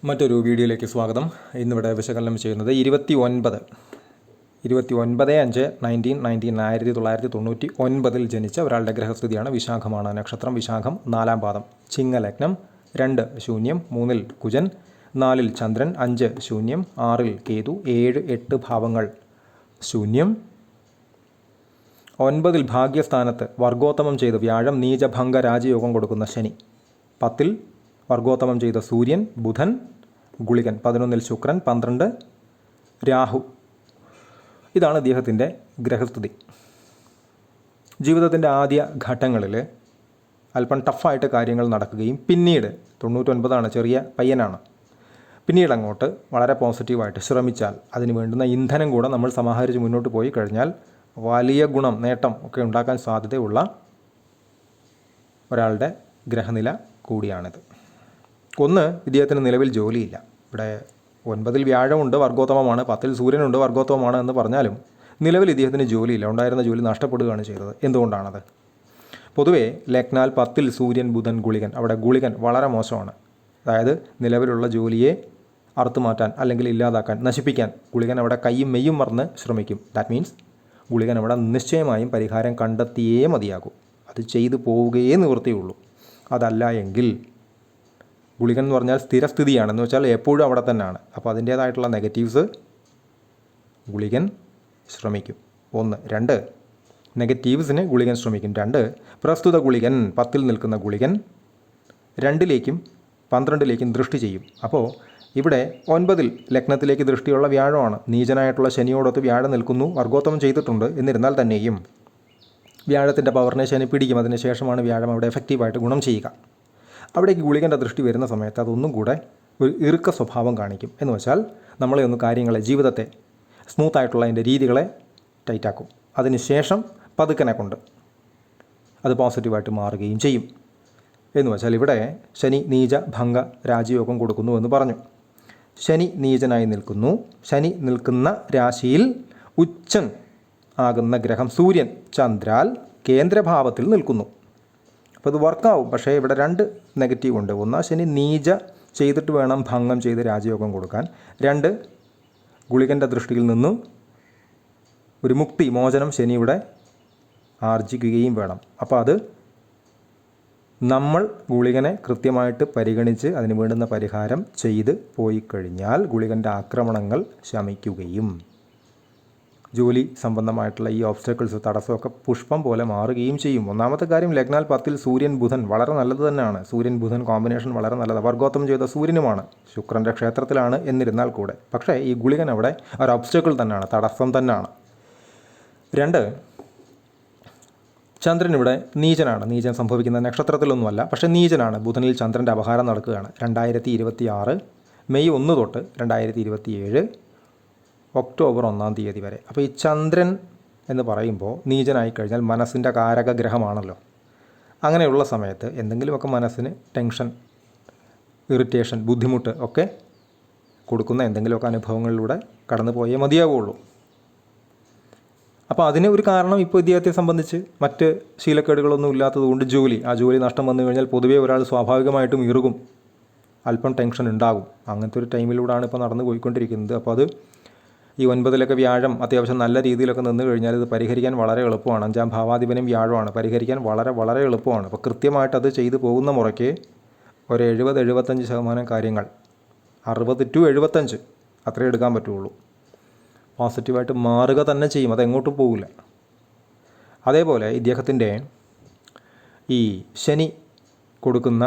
മറ്റൊരു വീഡിയോയിലേക്ക് സ്വാഗതം. ഇന്നിവിടെ വിശകലനം ചെയ്യുന്നത് 29/5/1999 ജനിച്ച ഒരാളുടെ ഗ്രഹസ്ഥിതിയാണ്. വിശാഖമാണ് നക്ഷത്രം. വിശാഖം 4-ാം പാദം. ചിങ്ങലഗ്നം. 2 ശൂന്യം, 3 കുജൻ, 4 ചന്ദ്രൻ, 5 ശൂന്യം, 6 കേതു, 7, 8 ഭാവങ്ങൾ ശൂന്യം. 9 ഭാഗ്യസ്ഥാനത്ത് വർഗോത്തമം ചെയ്ത് വ്യാഴം നീചഭംഗ രാജയോഗം കൊടുക്കുന്ന ശനി. 10 വർഗോത്തമം ചെയ്ത സൂര്യൻ, ബുധൻ, ഗുളികൻ. 11 ശുക്രൻ, 12 രാഹു. ഇതാണ് ഇദ്ദേഹത്തിൻ്റെ ഗ്രഹസ്ഥിതി. ജീവിതത്തിൻ്റെ ആദ്യ ഘട്ടങ്ങളിൽ അല്പം ടഫായിട്ട് കാര്യങ്ങൾ നടക്കുകയും പിന്നീട് 99 ചെറിയ പയ്യനാണ്. പിന്നീട് അങ്ങോട്ട് വളരെ പോസിറ്റീവായിട്ട് ശ്രമിച്ചാൽ അതിന് വേണ്ടുന്ന ഇന്ധനം കൂടെ നമ്മൾ സമാഹരിച്ച് മുന്നോട്ട് പോയി കഴിഞ്ഞാൽ വലിയ ഗുണം, നേട്ടം ഒക്കെ ഉണ്ടാക്കാൻ സാധ്യതയുള്ള ഒരാളുടെ ഗ്രഹനില കൂടിയാണിത്. ഒന്ന്, ഇദ്ദേഹത്തിന് നിലവിൽ ജോലിയില്ല. ഇവിടെ 9 വ്യാഴമുണ്ട്, വർഗോത്തമമാണ്. 10 സൂര്യനുണ്ട്, വർഗോത്തമമാണ് എന്ന് പറഞ്ഞാലും നിലവിൽ ഇദ്ദേഹത്തിന് ജോലിയില്ല. ഉണ്ടായിരുന്ന ജോലി നഷ്ടപ്പെടുകയാണ് ചെയ്തത്. എന്തുകൊണ്ടാണത്? പൊതുവേ ലഗ്നാൽ 10 സൂര്യൻ, ബുധൻ, ഗുളികൻ. അവിടെ ഗുളികൻ വളരെ മോശമാണ്. അതായത് നിലവിലുള്ള ജോലിയെ അറുത്തു മാറ്റാൻ അല്ലെങ്കിൽ ഇല്ലാതാക്കാൻ, നശിപ്പിക്കാൻ ഗുളികൻ അവിടെ കൈയും മെയ്യും മറന്ന് ശ്രമിക്കും. ദാറ്റ് മീൻസ് ഗുളികൻ അവിടെ നിശ്ചയമായും പരിഹാരം കണ്ടെത്തിയേ മതിയാകൂ. അത് ചെയ്തു പോവുകയേ നിവൃത്തിയുള്ളൂ. അതല്ല എങ്കിൽ ഗുളികൻ എന്ന് പറഞ്ഞാൽ സ്ഥിരസ്ഥിതിയാണ്, എന്ന് വെച്ചാൽ എപ്പോഴും അവിടെ തന്നെയാണ്. അപ്പോൾ അതിൻ്റേതായിട്ടുള്ള നെഗറ്റീവ്സ് ഗുളികൻ ശ്രമിക്കും. 1. 2, നെഗറ്റീവ്സിന് ഗുളികൻ ശ്രമിക്കും. 2, പ്രസ്തുത ഗുളികൻ 10 നിൽക്കുന്ന ഗുളികൻ 2ലേക്കും 12ലേക്കും ദൃഷ്ടി ചെയ്യും. അപ്പോൾ ഇവിടെ 9 ലഗ്നത്തിലേക്ക് ദൃഷ്ടിയുള്ള വ്യാഴമാണ്. നീചനായിട്ടുള്ള ശനിയോടൊത്ത് വ്യാഴം നിൽക്കുന്നു. വർഗോത്തമം ചെയ്തിട്ടുണ്ട്. എന്നിരുന്നാൽ തന്നെയും വ്യാഴത്തിൻ്റെ പവറിനെ ശനി പിടിക്കും. അതിന് ശേഷമാണ് വ്യാഴം അവിടെ എഫക്റ്റീവായിട്ട് ഗുണം ചെയ്യുക. അവിടേക്ക് ഗുളികൻ്റെ ദൃഷ്ടി വരുന്ന സമയത്ത് അതൊന്നും കൂടെ ഒരു ഇറുക്ക സ്വഭാവം കാണിക്കും. എന്ന് വെച്ചാൽ നമ്മളെ ഒന്ന് കാര്യങ്ങളെ, ജീവിതത്തെ സ്മൂത്തായിട്ടുള്ള അതിൻ്റെ രീതികളെ ടൈറ്റാക്കും. അതിനുശേഷം പതുക്കനെ കൊണ്ട് അത് പോസിറ്റീവായിട്ട് മാറുകയും ചെയ്യും. എന്ന് വെച്ചാൽ ഇവിടെ ശനി നീച ഭംഗ രാജയോഗം കൊടുക്കുന്നു എന്ന് പറഞ്ഞു. ശനി നീചനായി നിൽക്കുന്നു. ശനി നിൽക്കുന്ന രാശിയിൽ ഉച്ചൻ ആകുന്ന ഗ്രഹം സൂര്യൻ ചന്ദ്രാൽ കേന്ദ്രഭാവത്തിൽ നിൽക്കുന്നു. അപ്പോൾ ഇത് വർക്കാവും. പക്ഷേ ഇവിടെ 2 നെഗറ്റീവ് ഉണ്ട്. 1, ശനി നീച ചെയ്തിട്ട് വേണം ഭംഗം ചെയ്ത് രാജയോഗം കൊടുക്കാൻ. 2, ഗുളികൻ്റെ ദൃഷ്ടിയിൽ നിന്നും ഒരു മുക്തി, മോചനം ശനിയുടെ ആർജിക്കുകയും വേണം. അപ്പോൾ അത് നമ്മൾ ഗുളികനെ കൃത്യമായിട്ട് പരിഗണിച്ച് അതിന് വേണ്ടുന്ന പരിഹാരം ചെയ്ത് പോയി കഴിഞ്ഞാൽ ഗുളികൻ്റെ ആക്രമണങ്ങൾ ശമിക്കുകയും ജോലി സംബന്ധമായിട്ടുള്ള ഈ ഓബ്സ്റ്റക്കിൾസ്, തടസ്സമൊക്കെ പുഷ്പം പോലെ മാറുകയും ചെയ്യും. ഒന്നാമത്തെ കാര്യം, ലഗ്നാൽ 10 സൂര്യൻ ബുധൻ വളരെ നല്ലത് തന്നെയാണ്. സൂര്യൻ ബുധൻ കോമ്പിനേഷൻ വളരെ നല്ലതാണ്. വർഗോത്തമം ചെയ്ത സൂര്യനുമാണ്, ശുക്രൻ്റെ ക്ഷേത്രത്തിലാണ് എന്നിരുന്നാൽ കൂടെ. പക്ഷേ ഈ ഗുളികൻ അവിടെ ഒരു ഒബ്സ്റ്റക്കിൾ തന്നെയാണ്, തടസ്സം തന്നെയാണ്. 2, ചന്ദ്രൻ ഇവിടെ നീചനാണ്. നീചൻ സംഭവിക്കുന്ന നക്ഷത്രത്തിലൊന്നുമല്ല, പക്ഷേ നീചനാണ്. ബുധനിൽ ചന്ദ്രൻ്റെ അപഹാരം നടക്കുകയാണ്. 2026 മെയ് 1 തൊട്ട് 2027 ഒക്ടോബർ 1 വരെ. അപ്പോൾ ഈ ചന്ദ്രൻ എന്ന് പറയുമ്പോൾ നീചനായി കഴിഞ്ഞാൽ മനസ്സിൻ്റെ കാരക ഗ്രഹമാണല്ലോ. അങ്ങനെയുള്ള സമയത്ത് എന്തെങ്കിലുമൊക്കെ മനസ്സിന് ടെൻഷൻ, ഇറിറ്റേഷൻ, ബുദ്ധിമുട്ട് ഒക്കെ കൊടുക്കുന്ന എന്തെങ്കിലുമൊക്കെ അനുഭവങ്ങളിലൂടെ കടന്നു പോയേ മതിയാവുള്ളൂ. അപ്പോൾ അതിന് ഒരു കാരണം ഇപ്പോൾ ഇദ്ദേഹത്തെ സംബന്ധിച്ച് മറ്റ് ശീലക്കേടുകളൊന്നും ഇല്ലാത്തതുകൊണ്ട് ആ ജോലി നഷ്ടം വന്നു കഴിഞ്ഞാൽ പൊതുവേ ഒരാൾ സ്വാഭാവികമായിട്ടും ഇറുകും, അല്പം ടെൻഷൻ ഉണ്ടാകും. അങ്ങനത്തെ ഒരു ടൈമിലൂടെയാണ് ഇപ്പോൾ നടന്നു പോയിക്കൊണ്ടിരിക്കുന്നത്. അപ്പോൾ അത് ഈ 9 വ്യാഴം അത്യാവശ്യം നല്ല രീതിയിലൊക്കെ നിന്ന് കഴിഞ്ഞാൽ ഇത് പരിഹരിക്കാൻ വളരെ എളുപ്പമാണ്. 5-ാം ഭാവാധിപനും വ്യാഴമാണ്. പരിഹരിക്കാൻ വളരെ വളരെ എളുപ്പമാണ്. അപ്പോൾ കൃത്യമായിട്ട് അത് ചെയ്തു പോകുന്ന മുറയ്ക്ക് ഒരു 70-75% കാര്യങ്ങൾ, 60-75 അത്രേ എടുക്കാൻ പറ്റുള്ളൂ. പോസിറ്റീവായിട്ട് മാറുക തന്നെ ചെയ്യും, അതെങ്ങോട്ടും പോകില്ല. അതേപോലെ ഇദ്ദേഹത്തിൻ്റെ ഈ ശനി കൊടുക്കുന്ന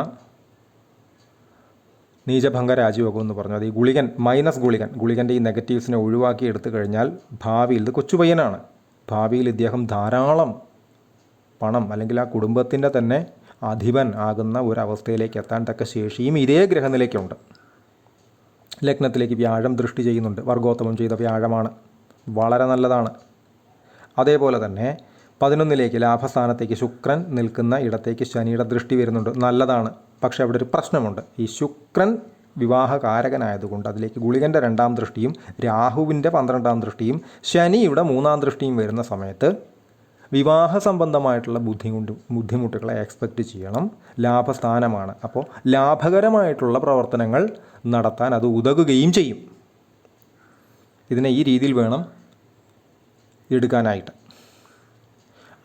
നീചഭംഗ രാജയോഗം എന്ന് പറഞ്ഞു, അത് ഈ ഗുളികൻ മൈനസ് ഗുളികൻ്റെ ഈ നെഗറ്റീവ്സിനെ ഒഴിവാക്കി എടുത്തു കഴിഞ്ഞാൽ ഭാവിയിൽ, ഇത് കൊച്ചുപയ്യനാണ്, ഭാവിയിൽ ഇദ്ദേഹം ധാരാളം പണം അല്ലെങ്കിൽ ആ കുടുംബത്തിൻ്റെ തന്നെ അധിപൻ ആകുന്ന ഒരവസ്ഥയിലേക്ക് എത്താൻ തക്ക ശേഷിയും ഇതേ ഗ്രഹനിലയ്ക്കുണ്ട്. ലഗ്നത്തിലേക്ക് വ്യാഴം ദൃഷ്ടി ചെയ്യുന്നുണ്ട്. വർഗോത്തമം ചെയ്ത വ്യാഴമാണ്, വളരെ നല്ലതാണ്. അതേപോലെ തന്നെ 11ലേക്ക് ലാഭസ്ഥാനത്തേക്ക് ശുക്രൻ നിൽക്കുന്ന ഇടത്തേക്ക് ശനിയുടെ ദൃഷ്ടി വരുന്നുണ്ട്, നല്ലതാണ്. പക്ഷേ അവിടെ ഒരു പ്രശ്നമുണ്ട്. ഈ ശുക്രൻ വിവാഹകാരകനായതുകൊണ്ട് അതിലേക്ക് ഗുളികൻ്റെ 2-ാം ദൃഷ്ടിയും രാഹുവിൻ്റെ 12-ാം ദൃഷ്ടിയും ശനിയുടെ 3-ാം ദൃഷ്ടിയും വരുന്ന സമയത്ത് വിവാഹ സംബന്ധമായിട്ടുള്ള ബുദ്ധിമുട്ടുകളെ എക്സ്പെക്റ്റ് ചെയ്യണം. ലാഭസ്ഥാനമാണ്. അപ്പോൾ ലാഭകരമായിട്ടുള്ള പ്രവർത്തനങ്ങൾ നടത്താൻ അത് ഉതകുകയും ചെയ്യും. ഇതിനെ ഈ രീതിയിൽ വേണം എടുക്കാനായിട്ട്.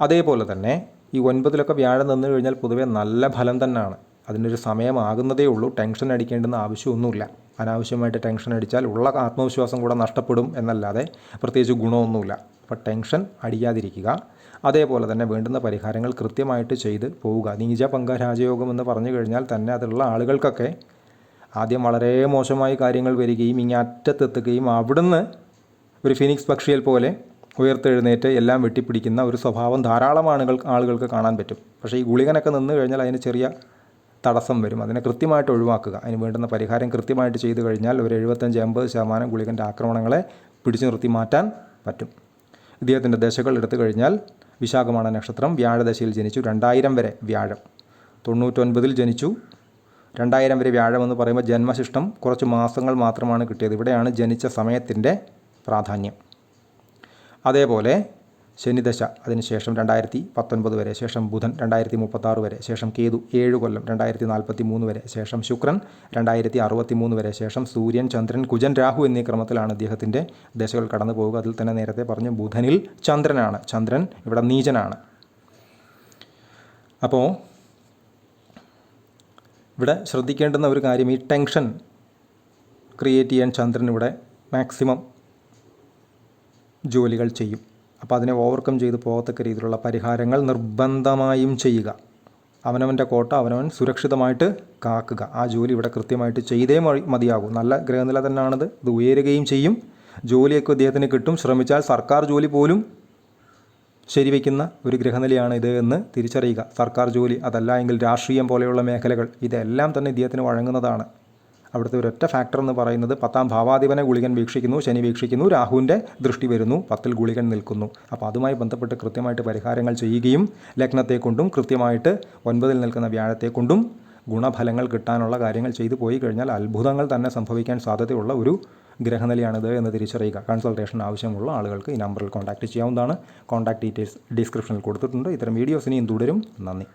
അതേപോലെ തന്നെ ഈ 9-ലൊക്കെ വ്യാഴം നിന്ന് കഴിഞ്ഞാൽ പൊതുവേ നല്ല ഫലം തന്നെയാണ്. അതിനൊരു സമയമാകുന്നതേ ഉള്ളൂ. ടെൻഷൻ അടിക്കേണ്ടുന്ന ആവശ്യമൊന്നുമില്ല. അനാവശ്യമായിട്ട് ടെൻഷൻ അടിച്ചാൽ ഉള്ള ആത്മവിശ്വാസം കൂടെ നഷ്ടപ്പെടും എന്നല്ലാതെ പ്രത്യേകിച്ച് ഗുണമൊന്നുമില്ല. അപ്പോൾ ടെൻഷൻ അടിക്കാതിരിക്കുക. അതേപോലെ തന്നെ വേണ്ടുന്ന പരിഹാരങ്ങൾ കൃത്യമായിട്ട് ചെയ്ത് പോവുക. നീചപങ്ക രാജയോഗം എന്ന് പറഞ്ഞു കഴിഞ്ഞാൽ തന്നെ അതുള്ള ആളുകൾക്കൊക്കെ ആദ്യം വളരെ മോശമായി കാര്യങ്ങൾ വരികയും ഇങ്ങനെ അറ്റത്തെത്തുകയും അവിടുന്ന് ഒരു ഫിനിക്സ് പക്ഷിയെ പോലെ ഉയർത്തെഴുന്നേറ്റ് എല്ലാം വെട്ടിപ്പിടിക്കുന്ന ഒരു സ്വഭാവം ധാരാളം ആളുകൾക്ക് കാണാൻ പറ്റും. പക്ഷേ ഈ ഗുളികനൊക്കെ നിന്ന് കഴിഞ്ഞാൽ അതിന് ചെറിയ തടസ്സം വരും. അതിനെ കൃത്യമായിട്ട് ഒഴിവാക്കുക. അതിന് വേണ്ടുന്ന പരിഹാരം കൃത്യമായിട്ട് ചെയ്തു കഴിഞ്ഞാൽ ഒരു 75-80% ഗുളികൻ്റെ ആക്രമണങ്ങളെ പിടിച്ചു നിർത്തി മാറ്റാൻ പറ്റും. ഇദ്ദേഹത്തിൻ്റെ ദശകൾ എടുത്തു കഴിഞ്ഞാൽ വിശാഖമാണ് നക്ഷത്രം, വ്യാഴദശയിൽ ജനിച്ചു. 2000 വരെ വ്യാഴം, 99-ൽ ജനിച്ചു. 2000 വരെ വ്യാഴം എന്ന് പറയുമ്പോൾ ജന്മശിഷ്ടം കുറച്ച് മാസങ്ങൾ മാത്രമാണ് കിട്ടിയത്. ഇവിടെയാണ് ജനിച്ച സമയത്തിൻ്റെ പ്രാധാന്യം. അതേപോലെ ശനിദശ, അതിനുശേഷം 2019 വരെ, ശേഷം ബുധൻ 2036 വരെ, ശേഷം കേതു 7 കൊല്ലം 2043 വരെ, ശേഷം ശുക്രൻ 2063 വരെ, ശേഷം സൂര്യൻ, ചന്ദ്രൻ, കുജൻ, രാഹു എന്നീ ക്രമത്തിലാണ് ഇദ്ദേഹത്തിൻ്റെ ദശകൾ കടന്നു പോവുക. അതിൽ തന്നെ നേരത്തെ പറഞ്ഞു ബുധനിൽ ചന്ദ്രനാണ്. ചന്ദ്രൻ ഇവിടെ നീചനാണ്. അപ്പോൾ ഇവിടെ ശ്രദ്ധിക്കേണ്ടുന്ന ഒരു കാര്യം, ഈ ടെൻഷൻ ക്രിയേറ്റ് ചെയ്യാൻ ചന്ദ്രൻ ഇവിടെ മാക്സിമം ജോലികൾ ചെയ്യും. അപ്പോൾ അതിനെ ഓവർകം ചെയ്ത് പോകത്തക്ക രീതിയിലുള്ള പരിഹാരങ്ങൾ നിർബന്ധമായും ചെയ്യുക. അവനവൻ്റെ കോട്ട അവനവൻ സുരക്ഷിതമായിട്ട് കാക്കുക. ആ ജോലി ഇവിടെ കൃത്യമായിട്ട് ചെയ്തേ മതിയാകും. നല്ല ഗ്രഹനില തന്നെയാണിത്. ഇത് ഉയരുകയും ചെയ്യും. ജോലിയൊക്കെ ഇദ്ദേഹത്തിന് കിട്ടും. ശ്രമിച്ചാൽ സർക്കാർ ജോലി പോലും ശരിവയ്ക്കുന്ന ഒരു ഗ്രഹനിലയാണ് ഇത് എന്ന് തിരിച്ചറിയുക. സർക്കാർ ജോലി, അതല്ല എങ്കിൽ രാഷ്ട്രീയം പോലെയുള്ള മേഖലകൾ, ഇതെല്ലാം തന്നെ ഇദ്ദേഹത്തിന് വഴങ്ങുന്നതാണ്. അവിടുത്തെ ഒരൊറ്റ ഫാക്ടർ എന്ന് പറയുന്നത് 10-ാം ഭാവാധിപനെ ഗുളികൻ വീക്ഷിക്കുന്നു, ശനി വീക്ഷിക്കുന്നു, രാഹുവിൻ്റെ ദൃഷ്ടി വരുന്നു, 10-ൽ ഗുളികൻ നിൽക്കുന്നു. അപ്പോൾ അതുമായി ബന്ധപ്പെട്ട് കൃത്യമായിട്ട് പരിഹാരങ്ങൾ ചെയ്യുകയും ലഗ്നത്തെ കൊണ്ടും കൃത്യമായിട്ട് 9-ൽ നിൽക്കുന്ന വ്യാഴത്തെ കൊണ്ടും ഗുണഫലങ്ങൾ കിട്ടാനുള്ള കാര്യങ്ങൾ ചെയ്തു പോയി കഴിഞ്ഞാൽ അത്ഭുതങ്ങൾ തന്നെ സംഭവിക്കാൻ സാധ്യതയുള്ള ഒരു ഗ്രഹനിലയാണിത് എന്ന് തിരിച്ചറിയുക. കൺസൾട്ടേഷൻ ആവശ്യമുള്ള ആളുകൾക്ക് ഈ നമ്പറിൽ കോൺടാക്റ്റ് ചെയ്യാവുന്നതാണ്. കോൺടാക്ട് ഡീറ്റെയിൽസ് ഡിസ്ക്രിപ്ഷനിൽ കൊടുത്തിട്ടുണ്ട്. ഇത്തരം വീഡിയോസ് ഇനിയും തുടരും. നന്ദി.